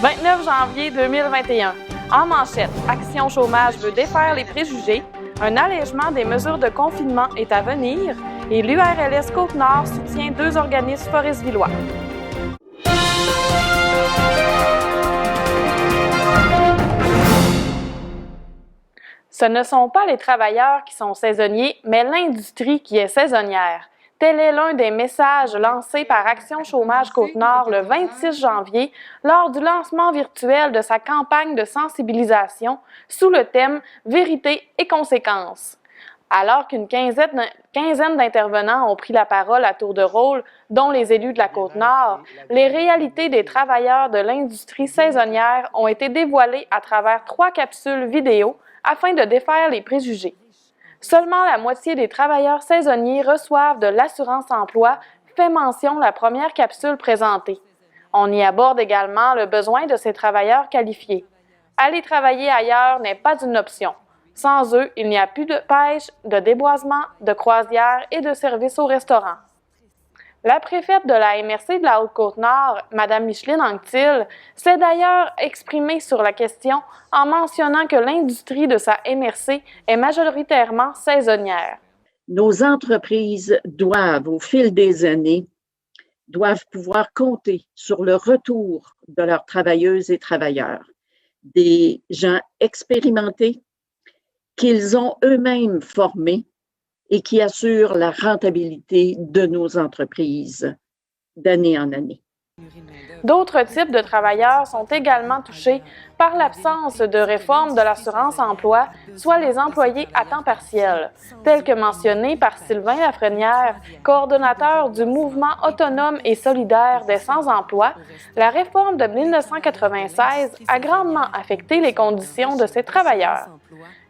29 janvier 2021. En manchette, Action Chômage veut défaire les préjugés, un allègement des mesures de confinement est à venir et l'URLS Côte-Nord soutient 2 organismes forestvilllois. Ce ne sont pas les travailleurs qui sont saisonniers, mais l'industrie qui est saisonnière. Tel est l'un des messages lancés par Action Chômage Côte-Nord le 26 janvier lors du lancement virtuel de sa campagne de sensibilisation sous le thème « Vérité et conséquences ». Alors qu'une quinzaine d'intervenants ont pris la parole à tour de rôle, dont les élus de la Côte-Nord, les réalités des travailleurs de l'industrie saisonnière ont été dévoilées à travers 3 capsules vidéo afin de défaire les préjugés. Seulement la moitié des travailleurs saisonniers reçoivent de l'assurance-emploi, fait mention la première capsule présentée. On y aborde également le besoin de ces travailleurs qualifiés. Aller travailler ailleurs n'est pas une option. Sans eux, il n'y a plus de pêche, de déboisement, de croisière et de services au restaurant. La préfète de la MRC de la Haute-Côte-Nord, Mme Micheline Anctil, s'est d'ailleurs exprimée sur la question en mentionnant que l'industrie de sa MRC est majoritairement saisonnière. Nos entreprises doivent, au fil des années, pouvoir compter sur le retour de leurs travailleuses et travailleurs, des gens expérimentés qu'ils ont eux-mêmes formés et qui assurent la rentabilité de nos entreprises d'année en année. D'autres types de travailleurs sont également touchés par l'absence de réforme de l'assurance-emploi, soit les employés à temps partiel, tels que mentionnés par Sylvain Lafrenière, coordonnateur du mouvement autonome et solidaire des sans-emploi. La réforme de 1996 a grandement affecté les conditions de ces travailleurs.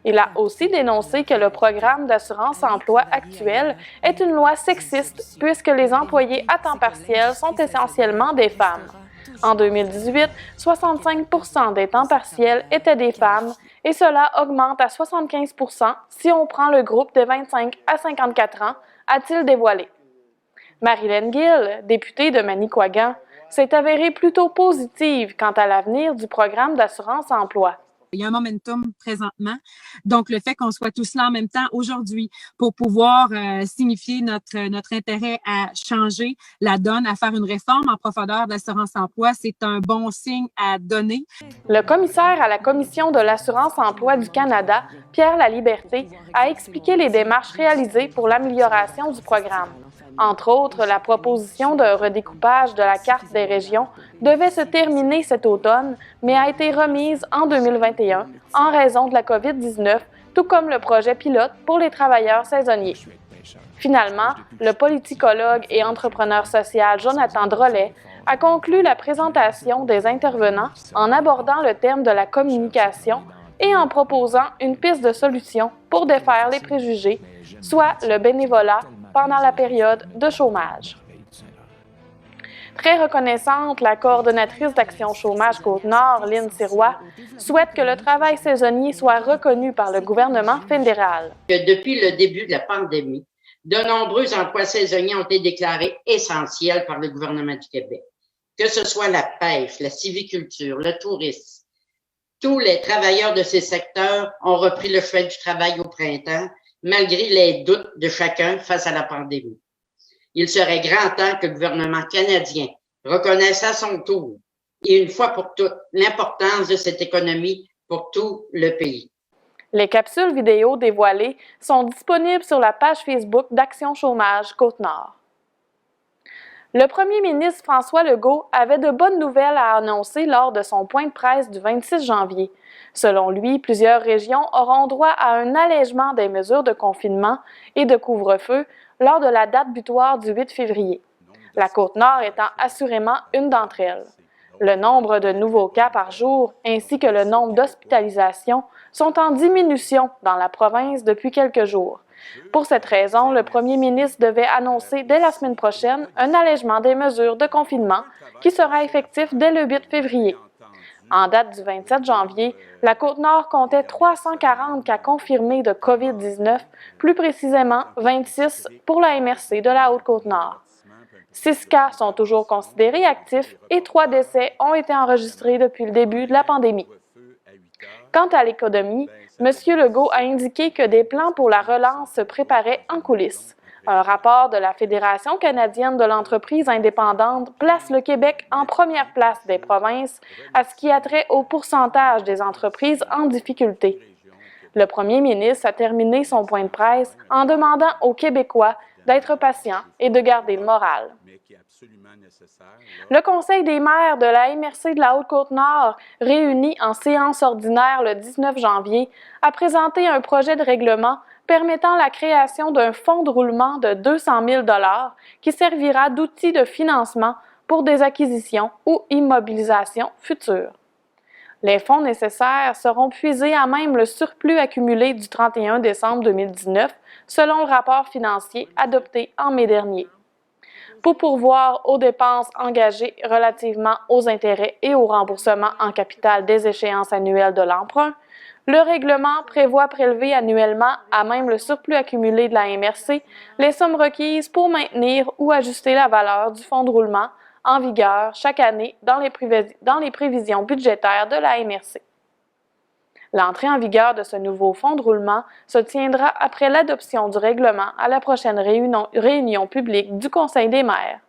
Il a aussi dénoncé que le programme d'assurance-emploi actuel est une loi sexiste puisque les employés à temps partiel sont essentiellement des femmes. En 2018, 65 % des temps partiels étaient des femmes et cela augmente à 75 % si on prend le groupe de 25 à 54 ans, a-t-il dévoilé. Marilyn Gill, députée de Manicouagan, s'est avérée plutôt positive quant à l'avenir du programme d'assurance-emploi. Il y a un momentum présentement. Donc, le fait qu'on soit tous là en même temps aujourd'hui pour pouvoir signifier notre intérêt à changer la donne, à faire une réforme en profondeur de l'assurance-emploi, c'est un bon signe à donner. Le commissaire à la Commission de l'assurance-emploi du Canada, Pierre Laliberté, a expliqué les démarches réalisées pour l'amélioration du programme. Entre autres, la proposition de redécoupage de la carte des régions devait se terminer cet automne, mais a été remise en 2021 en raison de la COVID-19, tout comme le projet pilote pour les travailleurs saisonniers. Finalement, le politicologue et entrepreneur social Jonathan Drolet a conclu la présentation des intervenants en abordant le thème de la communication et en proposant une piste de solution pour défaire les préjugés, soit le bénévolat pendant la période de chômage. Très reconnaissante, la coordonnatrice d'Action Chômage Côte-Nord, Lynne Sirois, souhaite que le travail saisonnier soit reconnu par le gouvernement fédéral. Depuis le début de la pandémie, de nombreux emplois saisonniers ont été déclarés essentiels par le gouvernement du Québec. Que ce soit la pêche, la sylviculture, le tourisme, tous les travailleurs de ces secteurs ont repris le chemin du travail au printemps, malgré les doutes de chacun face à la pandémie. Il serait grand temps que le gouvernement canadien reconnaisse à son tour, et une fois pour toutes, l'importance de cette économie pour tout le pays. Les capsules vidéo dévoilées sont disponibles sur la page Facebook d'Action Chômage Côte-Nord. Le premier ministre François Legault avait de bonnes nouvelles à annoncer lors de son point de presse du 26 janvier. Selon lui, plusieurs régions auront droit à un allègement des mesures de confinement et de couvre-feu lors de la date butoir du 8 février. La Côte-Nord étant assurément une d'entre elles. Le nombre de nouveaux cas par jour ainsi que le nombre d'hospitalisations sont en diminution dans la province depuis quelques jours. Pour cette raison, le premier ministre devait annoncer dès la semaine prochaine un allègement des mesures de confinement qui sera effectif dès le 8 février. En date du 27 janvier, la Côte-Nord comptait 340 cas confirmés de COVID-19, plus précisément 26 pour la MRC de la Haute-Côte-Nord. 6 cas sont toujours considérés actifs et 3 décès ont été enregistrés depuis le début de la pandémie. Quant à l'économie, M. Legault a indiqué que des plans pour la relance se préparaient en coulisses. Un rapport de la Fédération canadienne de l'entreprise indépendante place le Québec en première place des provinces à ce qui a trait au pourcentage des entreprises en difficulté. Le premier ministre a terminé son point de presse en demandant aux Québécois d'être patients et de garder le moral. Le Conseil des maires de la MRC de la Haute-Côte-Nord, réuni en séance ordinaire le 19 janvier, a présenté un projet de règlement permettant la création d'un fonds de roulement de 200 000 $ qui servira d'outil de financement pour des acquisitions ou immobilisations futures. Les fonds nécessaires seront puisés à même le surplus accumulé du 31 décembre 2019, selon le rapport financier adopté en mai dernier. Pour pourvoir aux dépenses engagées relativement aux intérêts et au remboursement en capital des échéances annuelles de l'emprunt, le règlement prévoit prélever annuellement, à même le surplus accumulé de la MRC, les sommes requises pour maintenir ou ajuster la valeur du fonds de roulement en vigueur chaque année dans les prévisions budgétaires de la MRC. L'entrée en vigueur de ce nouveau fonds de roulement se tiendra après l'adoption du règlement à la prochaine réunion publique du Conseil des maires.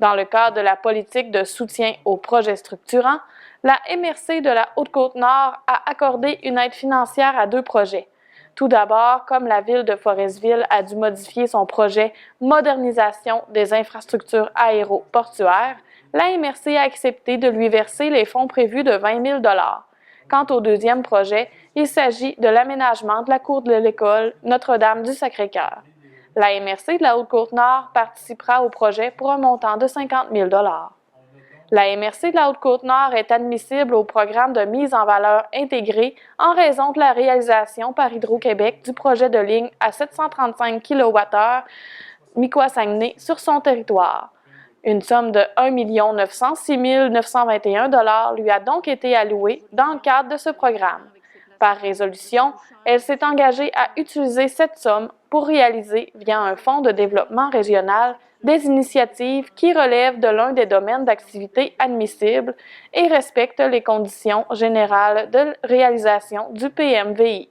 Dans le cadre de la politique de soutien aux projets structurants, la MRC de la Haute-Côte-Nord a accordé une aide financière à 2 projets. Tout d'abord, comme la ville de Forestville a dû modifier son projet « Modernisation des infrastructures aéroportuaires », la MRC a accepté de lui verser les fonds prévus de 20 000 $. Quant au deuxième projet, il s'agit de l'aménagement de la cour de l'école Notre-Dame du Sacré-Cœur. La MRC de la Haute-Côte-Nord participera au projet pour un montant de 50 000 $. La MRC de la Haute-Côte-Nord est admissible au programme de mise en valeur intégré en raison de la réalisation par Hydro-Québec du projet de ligne à 735 kWh Miquois-Saguenay sur son territoire. Une somme de 1 906 921 $ lui a donc été allouée dans le cadre de ce programme. Par résolution, elle s'est engagée à utiliser cette somme pour réaliser, via un fonds de développement régional, des initiatives qui relèvent de l'un des domaines d'activité admissibles et respectent les conditions générales de réalisation du PMVI.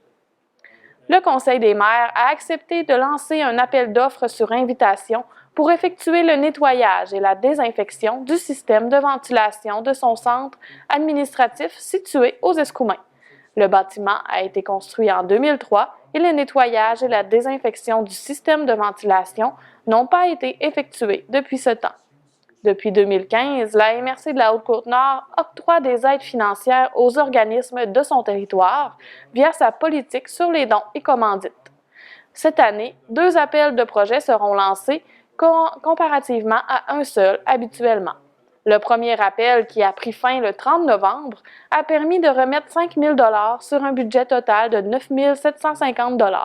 Le Conseil des maires a accepté de lancer un appel d'offres sur invitation pour effectuer le nettoyage et la désinfection du système de ventilation de son centre administratif situé aux Escoumins. Le bâtiment a été construit en 2003 et le nettoyage et la désinfection du système de ventilation n'ont pas été effectués depuis ce temps. Depuis 2015, la MRC de la Haute-Côte-Nord octroie des aides financières aux organismes de son territoire via sa politique sur les dons et commandites. Cette année, 2 appels de projets seront lancés comparativement à un seul habituellement. Le premier appel, qui a pris fin le 30 novembre, a permis de remettre 5 000 $ sur un budget total de 9 750 $.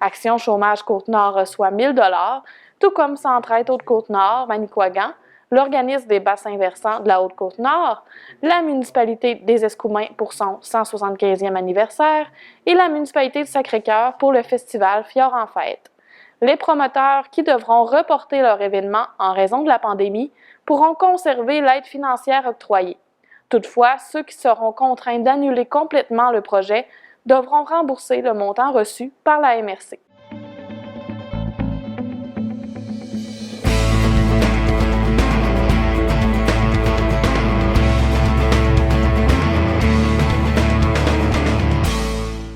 Action Chômage Côte-Nord reçoit 1 000 $, tout comme Centraide Haute-Côte-Nord, Manicouagan, l'organisme des bassins versants de la Haute-Côte-Nord, la municipalité des Escoumins pour son 175e anniversaire et la municipalité du Sacré-Cœur pour le festival Fjord en fête. Les promoteurs qui devront reporter leur événement en raison de la pandémie pourront conserver l'aide financière octroyée. Toutefois, ceux qui seront contraints d'annuler complètement le projet devront rembourser le montant reçu par la MRC.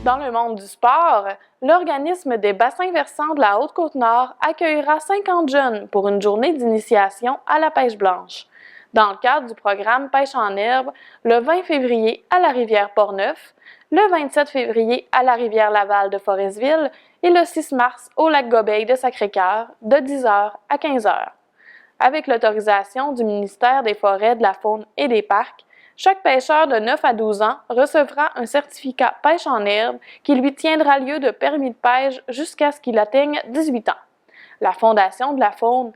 Dans le monde du sport, l'organisme des bassins versants de la Haute-Côte-Nord accueillera 50 jeunes pour une journée d'initiation à la pêche blanche. Dans le cadre du programme Pêche en herbe, le 20 février à la rivière Portneuf, le 27 février à la rivière Laval de Forestville et le 6 mars au lac Gobeil de Sacré-Cœur de 10h à 15h. Avec l'autorisation du ministère des Forêts, de la Faune et des Parcs, chaque pêcheur de 9 à 12 ans recevra un certificat pêche en herbe qui lui tiendra lieu de permis de pêche jusqu'à ce qu'il atteigne 18 ans. La Fondation de la Faune,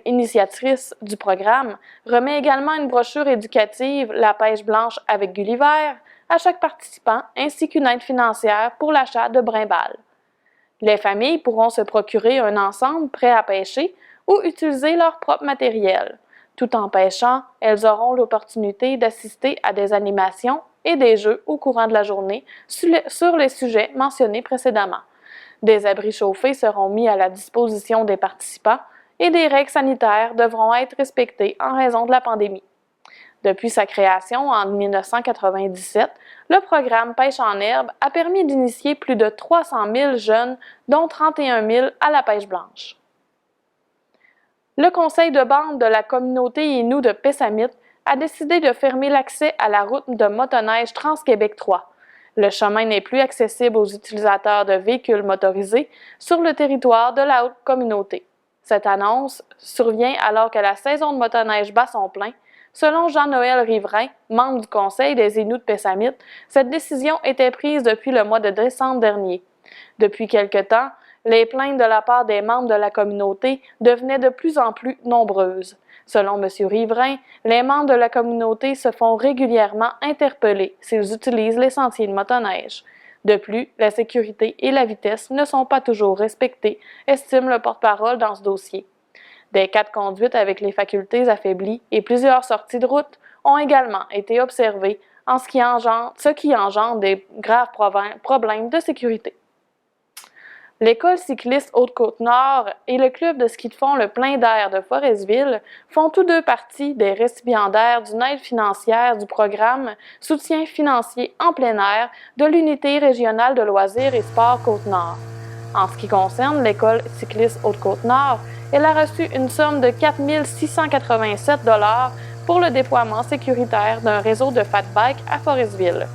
initiatrice du programme, remet également une brochure éducative « La pêche blanche avec Gulliver » à chaque participant ainsi qu'une aide financière pour l'achat de brimbales. Les familles pourront se procurer un ensemble prêt à pêcher ou utiliser leur propre matériel. Tout en pêchant, elles auront l'opportunité d'assister à des animations et des jeux au courant de la journée sur les sujets mentionnés précédemment. Des abris chauffés seront mis à la disposition des participants et des règles sanitaires devront être respectées en raison de la pandémie. Depuis sa création en 1997, le programme Pêche en herbe a permis d'initier plus de 300 000 jeunes, dont 31 000 à la pêche blanche. Le conseil de bande de la communauté Innu de Pessamit a décidé de fermer l'accès à la route de motoneige Trans-Québec 3. Le chemin n'est plus accessible aux utilisateurs de véhicules motorisés sur le territoire de la haute communauté. Cette annonce survient alors que la saison de motoneige bat son plein. Selon Jean-Noël Riverain, membre du conseil des Inuits de Pessamit, cette décision était prise depuis le mois de décembre dernier. Depuis quelque temps, les plaintes de la part des membres de la communauté devenaient de plus en plus nombreuses. Selon M. Riverain, les membres de la communauté se font régulièrement interpeller s'ils utilisent les sentiers de motoneige. De plus, la sécurité et la vitesse ne sont pas toujours respectées, estime le porte-parole dans ce dossier. Des cas de conduite avec les facultés affaiblies et plusieurs sorties de route ont également été observés, ce qui engendre des graves problèmes de sécurité. L'École cycliste Haute-Côte-Nord et le club de ski de fond Le Plein d'Air de Forestville font tous deux partie des récipiendaires d'une aide financière du programme Soutien financier en plein air de l'Unité régionale de loisirs et sports Côte-Nord. En ce qui concerne l'École cycliste Haute-Côte-Nord, elle a reçu une somme de 4 687 $ pour le déploiement sécuritaire d'un réseau de fat bike à Forestville.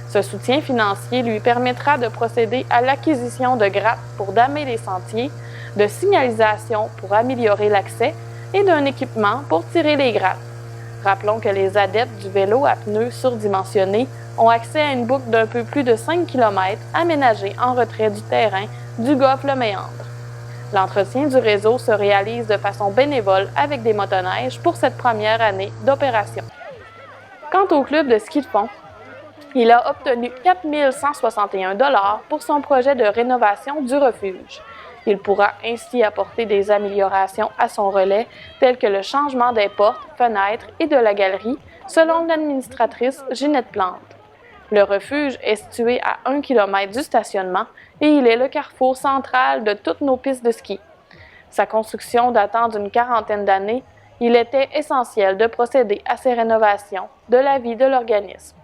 Ce soutien financier lui permettra de procéder à l'acquisition de grappes pour damer les sentiers, de signalisation pour améliorer l'accès et d'un équipement pour tirer les grappes. Rappelons que les adeptes du vélo à pneus surdimensionnés ont accès à une boucle d'un peu plus de 5 km aménagée en retrait du terrain du golfe Le Méandre. L'entretien du réseau se réalise de façon bénévole avec des motoneiges pour cette première année d'opération. Quant au club de ski de fond, il a obtenu 4 161 $ pour son projet de rénovation du refuge. Il pourra ainsi apporter des améliorations à son relais, telles que le changement des portes, fenêtres et de la galerie, selon l'administratrice Ginette Plante. Le refuge est situé à 1 km du stationnement et il est le carrefour central de toutes nos pistes de ski. Sa construction datant d'une quarantaine d'années, il était essentiel de procéder à ces rénovations de l'avis de l'organisme.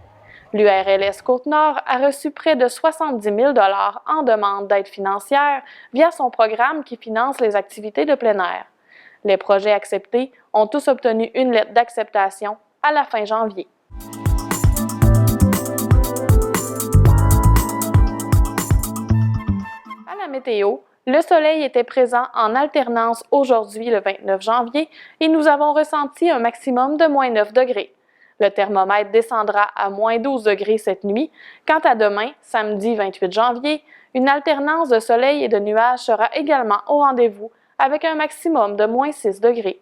L'URLS Côte-Nord a reçu près de 70 000 $ en demande d'aide financière via son programme qui finance les activités de plein air. Les projets acceptés ont tous obtenu une lettre d'acceptation à la fin janvier. À la météo, le soleil était présent en alternance aujourd'hui le 29 janvier et nous avons ressenti un maximum de moins 9 degrés. Le thermomètre descendra à moins 12 degrés cette nuit. Quant à demain, samedi 28 janvier, une alternance de soleil et de nuages sera également au rendez-vous avec un maximum de moins 6 degrés.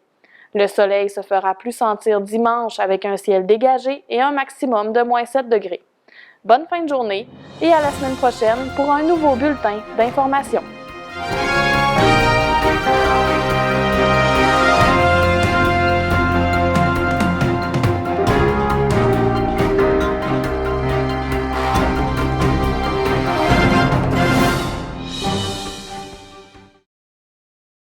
Le soleil se fera plus sentir dimanche avec un ciel dégagé et un maximum de moins 7 degrés. Bonne fin de journée et à la semaine prochaine pour un nouveau bulletin d'information.